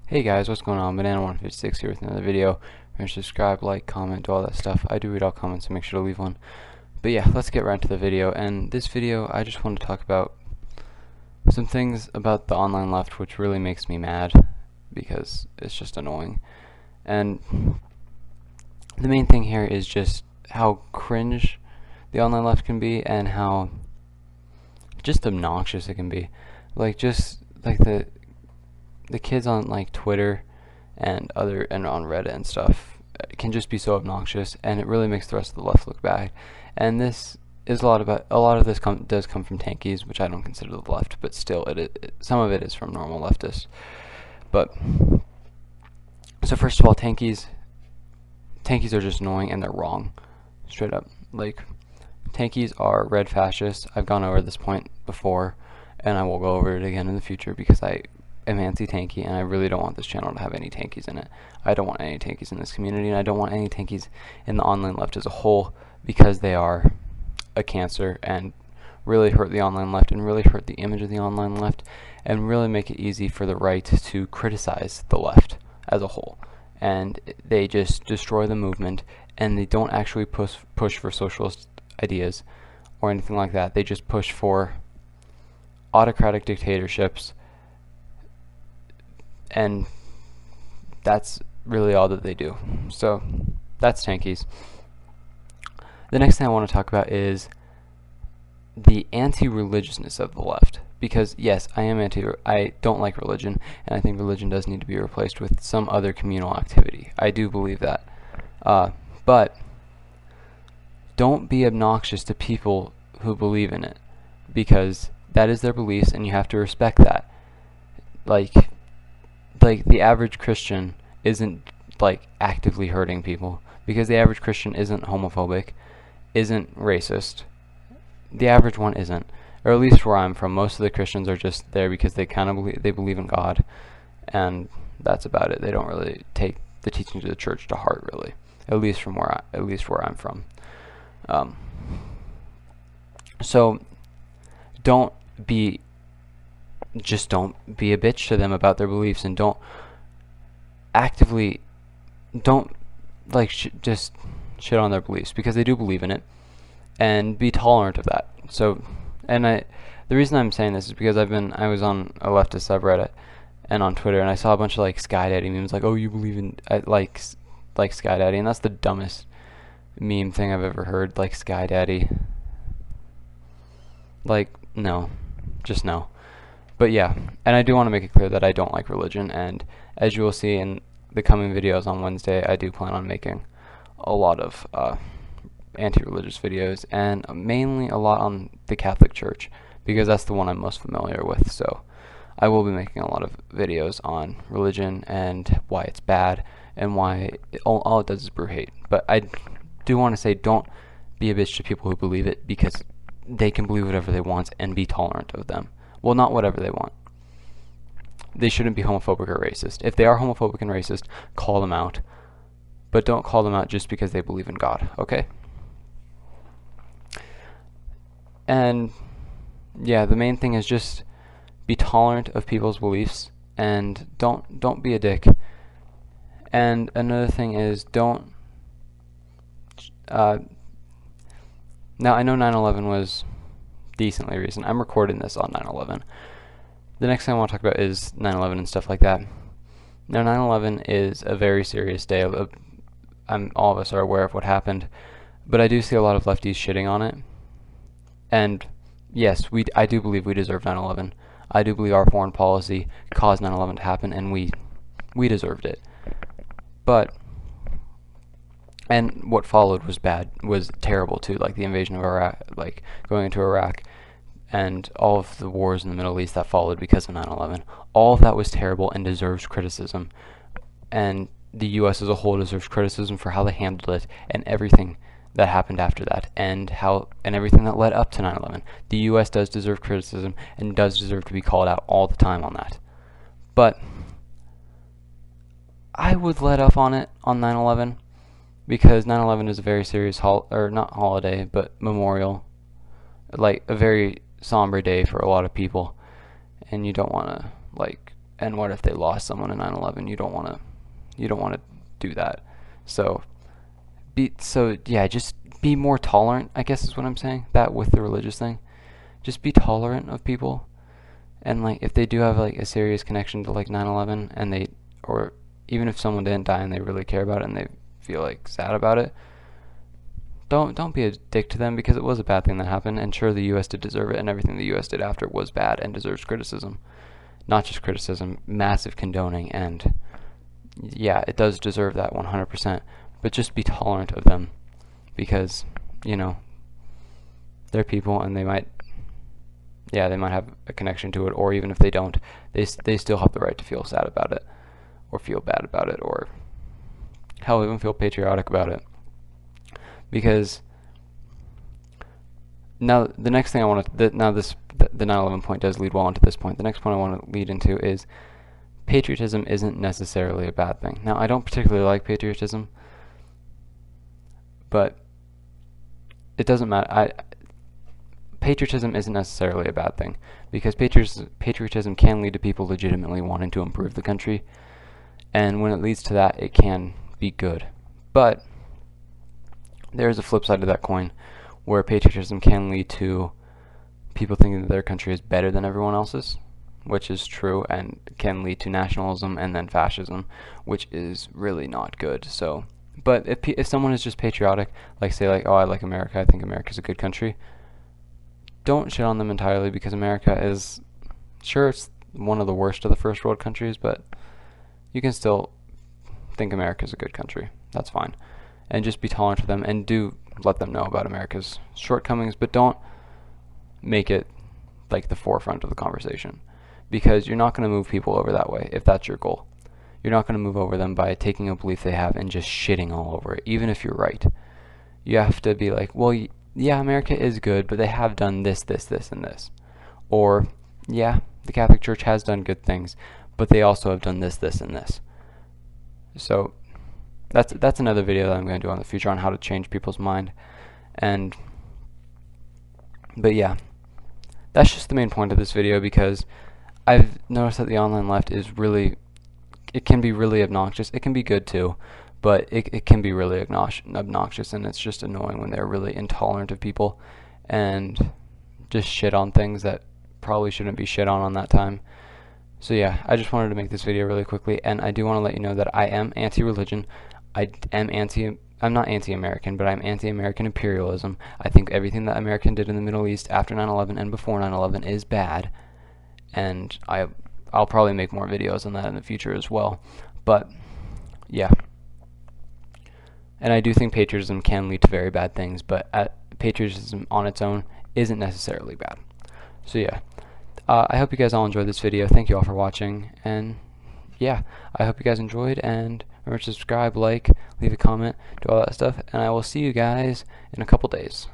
Hey guys, what's going on? Banana156 here with another video. Remember to subscribe, like, comment, do all that stuff. I do read all comments, so make sure to leave one. But yeah, let's get right into the video. And this video, I just want to talk about some things about the online left which really makes me mad because it's just annoying. And the main thing here is just how cringe the online left can be and how just obnoxious it can be. Just like the kids on like Twitter and on Reddit and stuff can just be so obnoxious, and it really makes the rest of the left look bad. And this is a lot of this does come from Tankies, which I don't consider the left, but still, some of it is from normal leftists. But so first of all, Tankies are just annoying and they're wrong, straight up. Like, Tankies are red fascists. I've gone over this point before, and I will go over it again in the future because I am anti-tanky, and I really don't want this channel to have any tankies in it. I don't want any tankies in this community, and I don't want any tankies in the online left as a whole, because they are a cancer and really hurt the online left and really hurt the image of the online left and really make it easy for the right to criticize the left as a whole. And they just destroy the movement, and they don't actually push for socialist ideas or anything like that. They just push for autocratic dictatorships, and that's really all that they do. So that's Tankies. The next thing I want to talk about is the anti-religiousness of the left, because yes, I don't like religion, and I think religion does need to be replaced with some other communal activity. I do believe that, but don't be obnoxious to people who believe in it, because that is their beliefs and you have to respect that. Like the average Christian isn't like actively hurting people, because the average Christian isn't homophobic, isn't racist. The average one isn't, or at least where I'm from, most of the Christians are just there because they kind of believe in God, and that's about it. They don't really take the teachings of the church to heart, really. At least where I'm from. So don't be a bitch to them about their beliefs, and don't just shit on their beliefs, because they do believe in it, and be tolerant of that. So, the reason I'm saying this is because I was on a leftist subreddit and on Twitter, and I saw a bunch of like Sky Daddy memes, like, oh, you believe in like Sky Daddy, and that's the dumbest meme thing I've ever heard. Like, Sky Daddy, like, no, just no. But yeah, and I do want to make it clear that I don't like religion, and as you will see in the coming videos on Wednesday, I do plan on making a lot of anti-religious videos, and mainly a lot on the Catholic Church, because that's the one I'm most familiar with. So I will be making a lot of videos on religion and why it's bad, and why all it does is brew hate. But I do want to say, don't be a bitch to people who believe it, because they can believe whatever they want, and be tolerant of them. Well, not whatever they want. They shouldn't be homophobic or racist. If they are homophobic and racist, call them out. But don't call them out just because they believe in God, okay? And yeah, the main thing is just be tolerant of people's beliefs, and don't be a dick. And another thing is, don't now, I know 9/11 was decently recent. I'm recording this on 9/11. The next thing I want to talk about is 9/11 and stuff like that. Now, 9/11 is a very serious day. All of us are aware of what happened, but I do see a lot of lefties shitting on it. And yes, I do believe we deserve 9/11. I do believe our foreign policy caused 9/11 to happen, and we deserved it. And what followed was terrible too, like the invasion of Iraq, like going into Iraq, and all of the wars in the Middle East that followed because of 9/11. All of that was terrible and deserves criticism. And the U.S. as a whole deserves criticism for how they handled it, and everything that happened after that, and everything that led up to 9/11. The U.S. does deserve criticism and does deserve to be called out all the time on that. But I would let up on it on 9/11, because 9/11 is a very serious not holiday, but memorial, like a very somber day for a lot of people, and you don't want to like and what if they lost someone in 9/11? You don't want to do that. So just be more tolerant, I guess is what I'm saying. That with the religious thing, just be tolerant of people. And like if they do have like a serious connection to like 9/11, and or even if someone didn't die and they really care about it and they feel like sad about it, don't be a dick to them, because it was a bad thing that happened, and sure, the US did deserve it, and everything the US did after was bad and deserves criticism. Not just criticism, massive condoning, and yeah, it does deserve that 100%, but just be tolerant of them, because, they're people, and they might have a connection to it, or even if they don't, they still have the right to feel sad about it, or feel bad about it, or hell, even feel patriotic about it. Because now the next thing I want to, the 9/11 point does lead well into this point. The next point I want to lead into is patriotism isn't necessarily a bad thing. Now, I don't particularly like patriotism, but it doesn't matter. Patriotism isn't necessarily a bad thing, because patriotism can lead to people legitimately wanting to improve the country, and when it leads to that, it can be good. But there is a flip side to that coin, where patriotism can lead to people thinking that their country is better than everyone else's, which is true, and can lead to nationalism and then fascism, which is really not good. So, but if someone is just patriotic, like say like, oh, I like America, I think America's a good country, don't shit on them entirely, because America is, sure, it's one of the worst of the first world countries, but you can still think America's a good country. That's fine. And just be tolerant of them, and do let them know about America's shortcomings, but don't make it like the forefront of the conversation, because you're not going to move people over that way if that's your goal. You're not going to move over them by taking a belief they have and just shitting all over it, even if you're right. You have to be like, well, yeah, America is good, but they have done this, this, this, and this. Or, yeah, the Catholic Church has done good things, but they also have done this, this, and this. So that's another video that I'm going to do in the future on how to change people's mind. But yeah, that's just the main point of this video, because I've noticed that the online left is really, it can be really obnoxious. It can be good too, but it can be really obnoxious, and it's just annoying when they're really intolerant of people and just shit on things that probably shouldn't be shit on that time. So yeah, I just wanted to make this video really quickly, and I do want to let you know that I am anti-religion. I'm not anti-American, but I'm anti-American imperialism. I think everything that America did in the Middle East after 9/11 and before 9/11 is bad, and I'll probably make more videos on that in the future as well. But yeah, and I do think patriotism can lead to very bad things, but patriotism on its own isn't necessarily bad. So yeah, I hope you guys all enjoyed this video. Thank you all for watching, and yeah, I hope you guys enjoyed, and remember to subscribe, like, leave a comment, do all that stuff, and I will see you guys in a couple days.